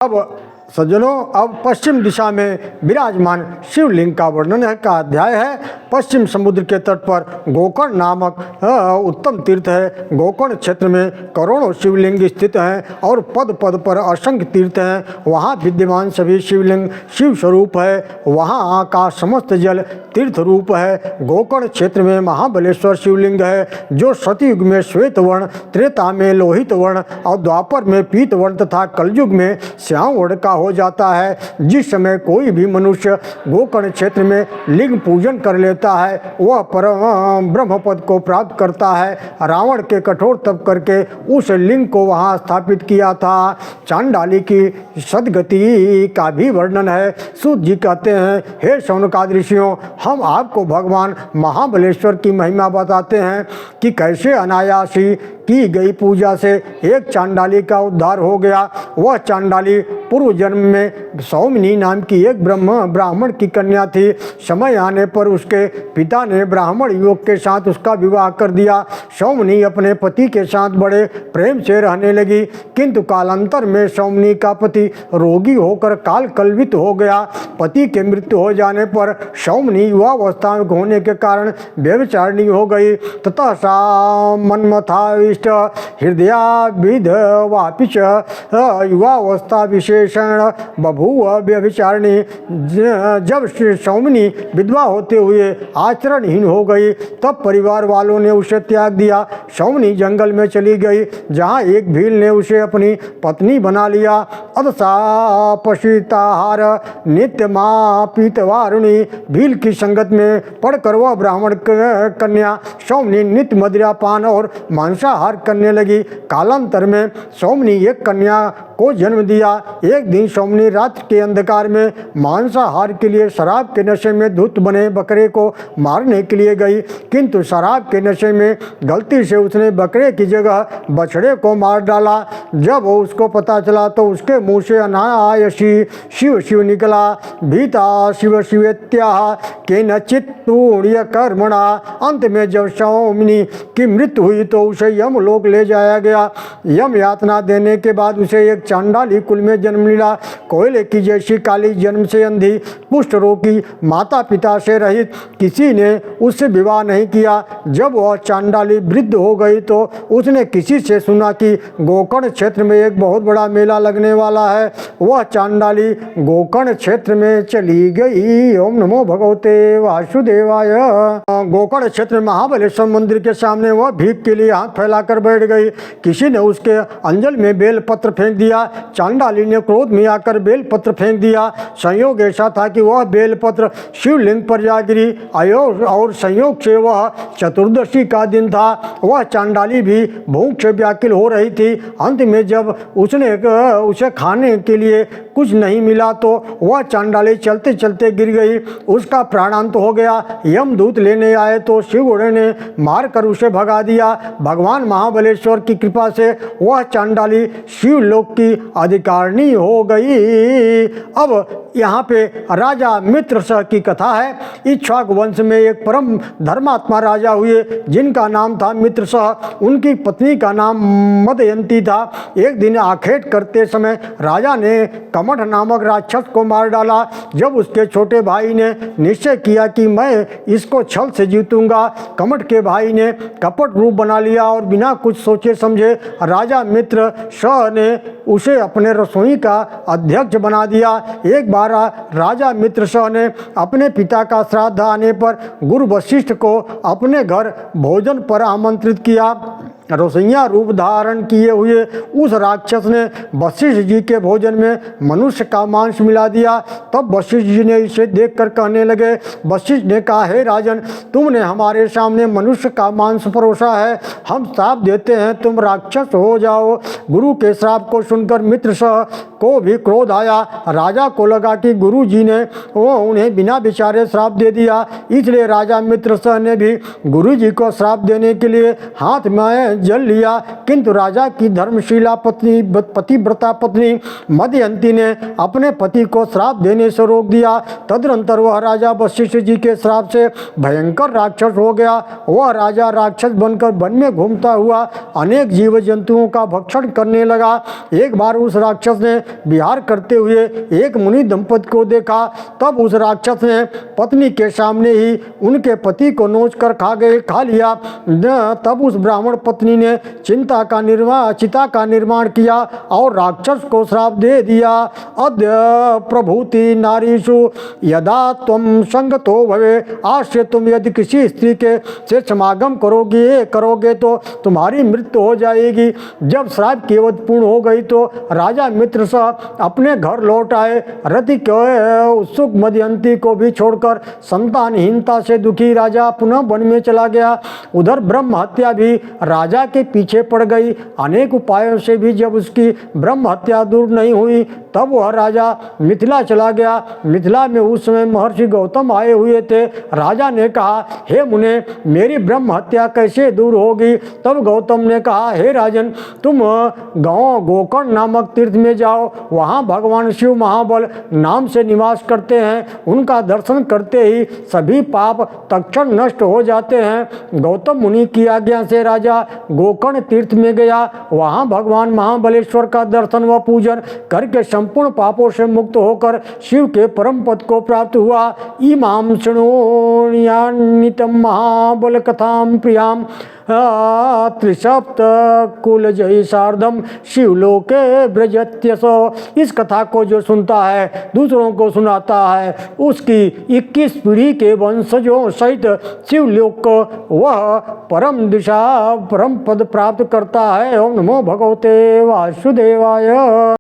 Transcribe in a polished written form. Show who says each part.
Speaker 1: अब सज्जनों, अब पश्चिम दिशा में विराजमान शिवलिंग का वर्णन का अध्याय है। पश्चिम समुद्र के तट पर गोकर्ण नामक उत्तम तीर्थ है। गोकर्ण क्षेत्र में करोड़ों शिवलिंग स्थित हैं और पद पद पर असंख्य तीर्थ हैं। वहाँ विद्यमान सभी शिवलिंग शिव स्वरूप है। वहाँ का समस्त जल तीर्थ रूप है। गोकर्ण क्षेत्र में महाबलेश्वर शिवलिंग है, जो सतयुग में श्वेत वर्ण, त्रेता में लोहित वर्ण और द्वापर में पीत वर्ण तथा कलयुग में श्याम वर्ण का हो जाता है। जिस समय कोई भी मनुष्य गोकर्ण क्षेत्र में लिंग पूजन कर लेता है, वह परम ब्रह्म पद को प्राप्त करता है। रावण के कठोर तप करके उस लिंग को वहाँ स्थापित किया था। चांडाली की सदगति का भी वर्णन है। सूत जी कहते हैं, हे शौनकादि ऋषियों, हम आपको भगवान महाबलेश्वर की महिमा बताते हैं कि कैसे अनायासी की गई पूजा से एक चांडाली का उद्धार हो गया। वह चांडाली पूर्व जन्म में सौमिनी नाम की एक ब्राह्मण की कन्या थी। समय आने पर उसके पिता ने ब्राह्मण युवक के साथ उसका विवाह कर दिया। सौमिनी अपने पति के साथ बड़े प्रेम से रहने लगी, किंतु कालांतर में सौमिनी का पति रोगी होकर काल कलवित हो गया। पति के मृत्यु हो जाने पर सौमिनी युवावस्था में होने के कारण व्यभिचारिणी हो गई। ततः सा मन्मथा हृदयाभिधवापिच युवावस्था विशेषण बभूव व्यभिचारिणी। जब सौमिनी विधवा होते हुए आचरणहीन हो गई, तब परिवार वालों ने उसे त्याग दिया। सौमिनी जंगल में चली गई, जहाँ एक भील ने उसे अपनी पत्नी बना लिया। अदसा पशिताहार नित्यमापितवारुणी। भील की संगत में पढ़कर वह ब्राह्मण कन्या सौमिनी नित्य मदिरा पान और मांसाहार करने लगी। कालांतर में सौमिनी एक कन्या को जन्म दिया। एक दिन सौमिनी रात के अंधकार में मांसाहार के लिए शराब के नशे में धूत बने बकरे को मारने के लिए गई, किंतु शराब के नशे में गलती से उसने बकरे की जगह बछड़े को मार डाला। जब उसको पता चला तो उसके मुंह से अनायासी शिव शिव निकला। भीता शिव शिवेत्याह केनचित् तूण्य कर्मणा। अंत में जब सौमिनी की मृत्यु हुई तो उसे यमलोक ले जाया गया। यम यातना देने के बाद उसे एक चांडाली कुल में जन्म मिला। कोयले की जैसी काली, जन्म से अंधी, कुष्ठ रोग की, माता पिता से रहित, किसी ने उससे विवाह नहीं किया। जब वह चांडाली वृद्ध हो गई तो उसने किसी से सुना कि गोकर्ण क्षेत्र में एक बहुत बड़ा मेला लगने वाला है। वह चांडाली गोकर्ण क्षेत्र में चली गई। ओम नमो भगवते वासुदेवाय। गोकर्ण क्षेत्र में महाबलेश्वर मंदिर के सामने वह भीख के लिए हाथ फैलाकर बैठ गई। किसी ने उसके अंजल में बेल पत्र फेंक दिया। चांडाली ने क्रोध में आकर बेल पत्र फेंक दिया। संयोग ऐसा था कि वह बेल पत्र शिवलिंग पर जा गिरी और संयोग से वह चतुर्दशी का दिन था। वह चांडाली भी भूख से व्याकुल हो रही थी। अंत में जब उसे खाने के लिए कुछ नहीं मिला तो वह चांडाली चलते चलते गिर गई। उसका प्राणांत हो गया। यमदूत लेने आए तो शिवगुरु ने मारकर उसे भगा दिया। भगवान महाबलेश्वर की कृपा से वह चांडाली शिवलोक की अधिकारिणी हो गई। अब यहाँ पे राजा मित्रसह की कथा है। इक्ष्वाकु वंश में एक परम धर्मात्मा राजा हुए, जिनका नाम था मित्रसह। उनकी पत्नी का नाम मदयंती था। एक दिन आखेट करते समय राजा ने कमठ नामक राक्षस को मार डाला। जब उसके छोटे भाई ने निश्चय किया कि मैं इसको छल से जीतूंगा, कमठ के भाई ने कपट रूप बना लिया और बिना कुछ सोचे समझे राजा मित्र सह ने उसे अपने रसोई का अध्यक्ष बना दिया। एक बार राजा मित्रसह ने अपने पिता का श्राद्ध आने पर गुरु वशिष्ठ को अपने घर भोजन पर आमंत्रित किया। रसोइया रूप धारण किए हुए उस राक्षस ने वशिष्ठ जी के भोजन में मनुष्य का मांस मिला दिया। तब वशिष्ठ जी ने इसे देखकर कहने लगे। वशिष्ठ ने कहा, हे राजन, तुमने हमारे सामने मनुष्य का मांस परोसा है। हम श्राप देते हैं, तुम राक्षस हो जाओ। गुरु के श्राप को सुनकर मित्रसह को भी क्रोध आया। राजा को लगा कि गुरु जी ने उन्हें बिना विचारे श्राप दे दिया। इसलिए राजा मित्रसह ने भी गुरु जी को श्राप देने के लिए हाथ में जल लिया, किंतु राजा की धर्मशीला पतिव्रता पत्नी मदयंती ने अपने पति को श्राप देने से रोक दिया। तदनंतर वह राजा वशिष्ठ जी के श्राप से भयंकर राक्षस हो गया। वह राजा राक्षस बनकर वन में घूमता हुआ अनेक जीव जंतुओं का भक्षण करने लगा। एक बार उस राक्षस ने विहार करते हुए एक मुनि दंपति को देखा। तब उस राक्षस ने पत्नी के सामने ही उनके पति को नोच कर खा लिया। तब उस ब्राह्मण पत्नी ने चिता का निर्माण किया और राक्षस को श्राप दे दिया। अद्य प्रभूति नारीषु यदा त्वं संगतो भवे आश्रय, तुम यदि किसी स्त्री के से समागम करोगे तो तुम्हारी मृत्यु हो जाएगी। जब श्राप की अवधि पूर्ण हो गई तो राजा मित्र सह अपने घर लौट आए। रति के उत्सुक मदयंती को भी छोड़कर संतानहीनता से दुखी राजा पुनः वन में चला गया। उधर ब्रह्म हत्या भी राजा के पीछे पड़ गई। अनेक उपायों से भी जब उसकी ब्रह्म हत्या दूर नहीं हुई तब वह राजा मिथिला चला गया। मिथिला में उस समय महर्षि गौतम आए हुए थे। राजा ने कहा, हे मुने, मेरी ब्रह्म हत्या कैसे दूर होगी? तब गौतम ने कहा, हे राजन, तुम गांव गोकर्ण नामक तीर्थ में जाओ। वहाँ भगवान शिव महाबल नाम से निवास करते हैं। उनका दर्शन करते ही सभी पाप तत्क्षण नष्ट हो जाते हैं। गौतम मुनि की आज्ञा से राजा गोकर्ण तीर्थ में गया। वहाँ भगवान महाबलेश्वर का दर्शन व पूजन करके संपूर्ण पापों से मुक्त होकर शिव के परम पद को प्राप्त हुआ। इमाम शृणोण्यान्नितं महाबल कथाम प्रियाम त्रिसप्त कुल जय सार्धम शिवलोके ब्रजत्यसो। इस कथा को जो सुनता है, दूसरों को सुनाता है, उसकी 21 पीढ़ी के वंशजों सहित शिवलोक को वह परम पद प्राप्त करता है। ओम नमो भगवते वासुदेवाय।